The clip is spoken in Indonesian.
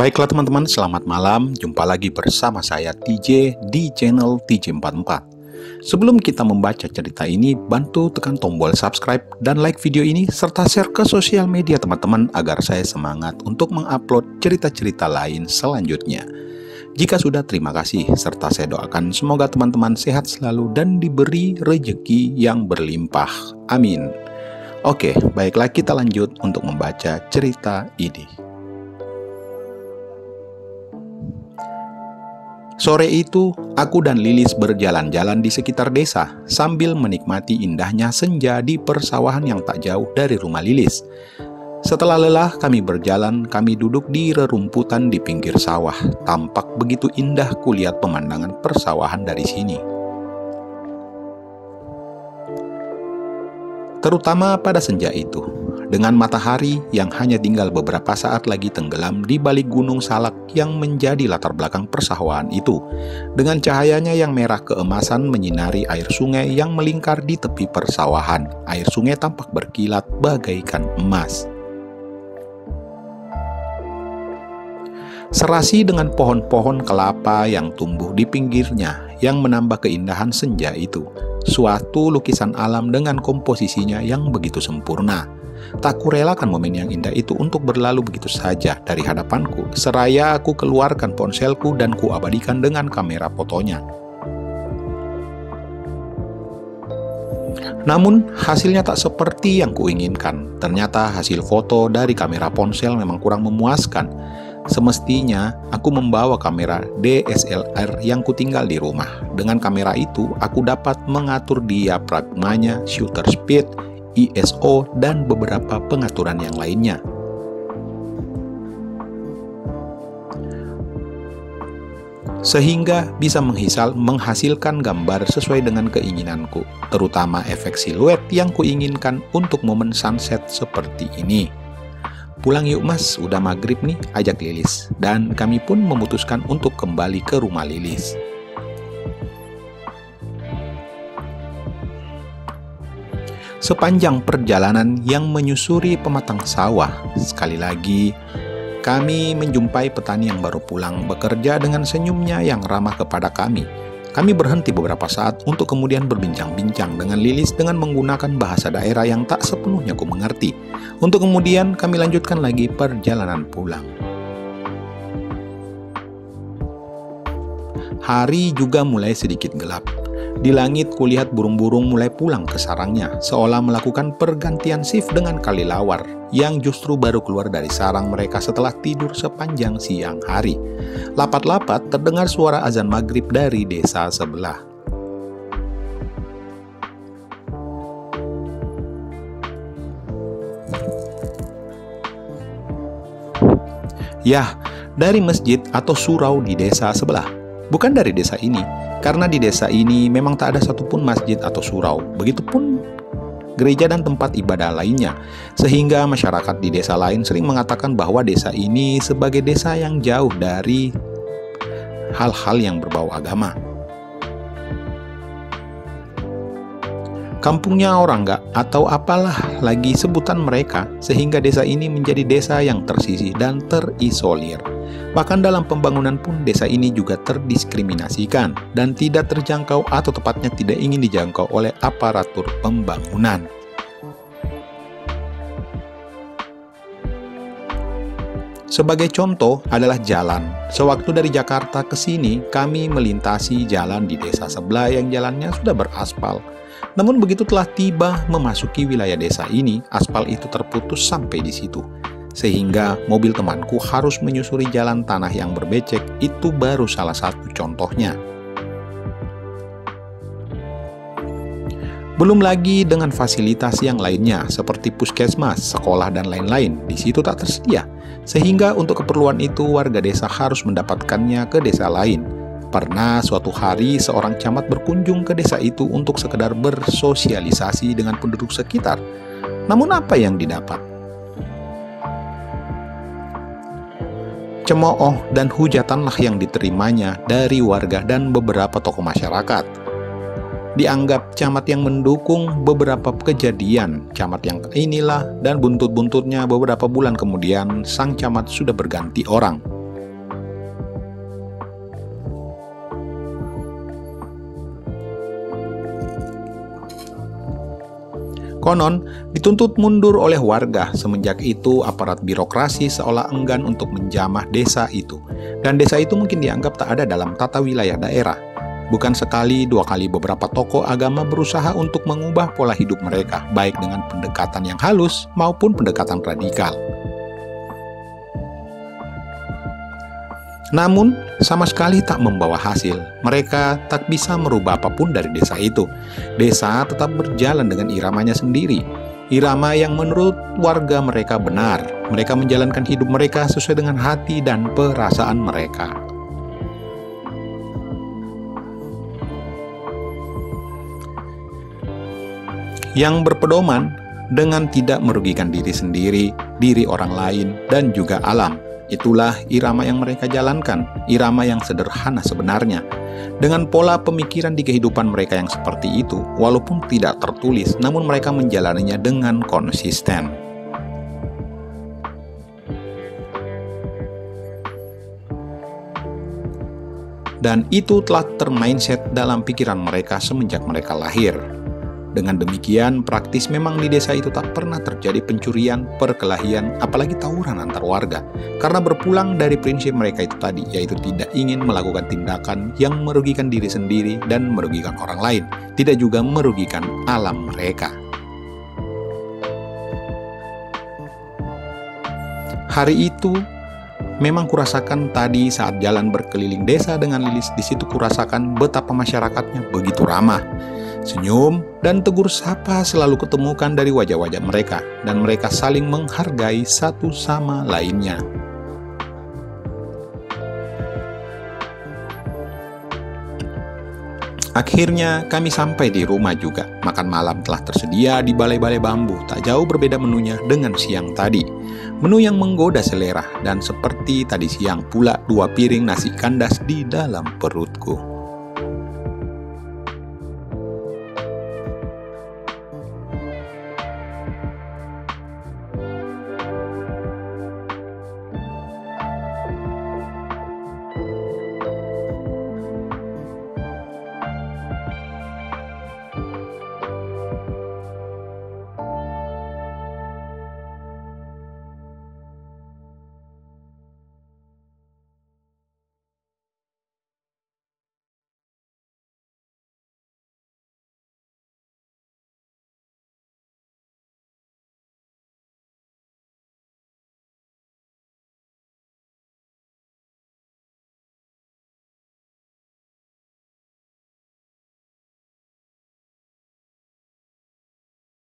Baiklah teman-teman, selamat malam. Jumpa lagi bersama saya TJ di channel TJ44. Sebelum kita membaca cerita ini, bantu tekan tombol subscribe dan like video ini serta share ke sosial media teman-teman agar saya semangat untuk mengupload cerita-cerita lain selanjutnya. Jika sudah, terima kasih serta saya doakan semoga teman-teman sehat selalu dan diberi rejeki yang berlimpah. Amin. Oke, baiklah kita lanjut untuk membaca cerita ini. Sore itu, aku dan Lilis berjalan-jalan di sekitar desa sambil menikmati indahnya senja di persawahan yang tak jauh dari rumah Lilis. Setelah lelah kami berjalan, kami duduk di rerumputan di pinggir sawah. Tampak begitu indah kulihat pemandangan persawahan dari sini. Terutama pada senja itu, dengan matahari yang hanya tinggal beberapa saat lagi tenggelam di balik gunung salak yang menjadi latar belakang persawahan itu. Dengan cahayanya yang merah keemasan menyinari air sungai yang melingkar di tepi persawahan. Air sungai tampak berkilat bagaikan emas. Serasi dengan pohon-pohon kelapa yang tumbuh di pinggirnya yang menambah keindahan senja itu. Suatu lukisan alam dengan komposisinya yang begitu sempurna. Tak kurelakan momen yang indah itu untuk berlalu begitu saja dari hadapanku, seraya aku keluarkan ponselku dan kuabadikan dengan kamera fotonya. Namun, hasilnya tak seperti yang kuinginkan. Ternyata hasil foto dari kamera ponsel memang kurang memuaskan. Semestinya, aku membawa kamera DSLR yang kutinggal di rumah. Dengan kamera itu, aku dapat mengatur diafragmanya, shutter speed, ISO, dan beberapa pengaturan yang lainnya. Sehingga bisa menghasilkan gambar sesuai dengan keinginanku, terutama efek siluet yang kuinginkan untuk momen sunset seperti ini. Pulang yuk mas, udah maghrib nih, ajak Lilis. Dan kami pun memutuskan untuk kembali ke rumah Lilis. Sepanjang perjalanan yang menyusuri pematang sawah, sekali lagi kami menjumpai petani yang baru pulang bekerja dengan senyumnya yang ramah kepada kami. Kami berhenti beberapa saat untuk kemudian berbincang-bincang dengan Lilis dengan menggunakan bahasa daerah yang tak sepenuhnya ku mengerti. Untuk kemudian kami lanjutkan lagi perjalanan pulang. Hari juga mulai sedikit gelap. Di langit kulihat burung-burung mulai pulang ke sarangnya, seolah melakukan pergantian shift dengan kelelawar yang justru baru keluar dari sarang mereka setelah tidur sepanjang siang hari. Lapat-lapat terdengar suara azan maghrib dari desa sebelah. Yah, dari masjid atau surau di desa sebelah. Bukan dari desa ini, karena di desa ini memang tak ada satupun masjid atau surau, begitupun gereja dan tempat ibadah lainnya, sehingga masyarakat di desa lain sering mengatakan bahwa desa ini sebagai desa yang jauh dari hal-hal yang berbau agama. Kampungnya orang nggak atau apalah lagi sebutan mereka, sehingga desa ini menjadi desa yang tersisih dan terisolir. Bahkan dalam pembangunan pun desa ini juga terdiskriminasikan dan tidak terjangkau atau tepatnya tidak ingin dijangkau oleh aparatur pembangunan. Sebagai contoh adalah jalan. Sewaktu dari Jakarta ke sini, kami melintasi jalan di desa sebelah yang jalannya sudah beraspal. Namun begitu telah tiba memasuki wilayah desa ini, aspal itu terputus sampai di situ. Sehingga mobil temanku harus menyusuri jalan tanah yang berbecek. Itu baru salah satu contohnya. Belum lagi dengan fasilitas yang lainnya seperti puskesmas, sekolah, dan lain-lain. Di situ tak tersedia. Sehingga untuk keperluan itu warga desa harus mendapatkannya ke desa lain. Pernah suatu hari seorang camat berkunjung ke desa itu untuk sekedar bersosialisasi dengan penduduk sekitar. Namun apa yang didapat? Cemooh dan hujatanlah yang diterimanya dari warga dan beberapa tokoh masyarakat. Dianggap camat yang mendukung beberapa kejadian. Camat yang inilah dan buntut-buntutnya beberapa bulan kemudian sang camat sudah berganti orang. Konon, dituntut mundur oleh warga. Semenjak itu, aparat birokrasi seolah enggan untuk menjamah desa itu. Dan desa itu mungkin dianggap tak ada dalam tata wilayah daerah. Bukan sekali, dua kali beberapa tokoh agama berusaha untuk mengubah pola hidup mereka, baik dengan pendekatan yang halus maupun pendekatan radikal. Namun, sama sekali tak membawa hasil. Mereka tak bisa merubah apapun dari desa itu. Desa tetap berjalan dengan iramanya sendiri. Irama yang menurut warga mereka benar. Mereka menjalankan hidup mereka sesuai dengan hati dan perasaan mereka. Yang berpedoman dengan tidak merugikan diri sendiri, diri orang lain, dan juga alam. Itulah irama yang mereka jalankan, irama yang sederhana sebenarnya. Dengan pola pemikiran di kehidupan mereka yang seperti itu, walaupun tidak tertulis, namun mereka menjalaninya dengan konsisten. Dan itu telah termindset dalam pikiran mereka semenjak mereka lahir. Dengan demikian, praktis memang di desa itu tak pernah terjadi pencurian, perkelahian, apalagi tawuran antar warga. Karena berpulang dari prinsip mereka itu tadi, yaitu tidak ingin melakukan tindakan yang merugikan diri sendiri dan merugikan orang lain, tidak juga merugikan alam mereka. Hari itu, memang kurasakan tadi saat jalan berkeliling desa dengan Lilis, di situ kurasakan betapa masyarakatnya begitu ramah. Senyum dan tegur sapa selalu ketemukan dari wajah-wajah mereka, dan mereka saling menghargai satu sama lainnya. Akhirnya kami sampai di rumah juga. Makan malam telah tersedia di balai-balai bambu, tak jauh berbeda menunya dengan siang tadi. Menu yang menggoda selera, dan seperti tadi siang pula 2 piring nasi kandas di dalam perutku.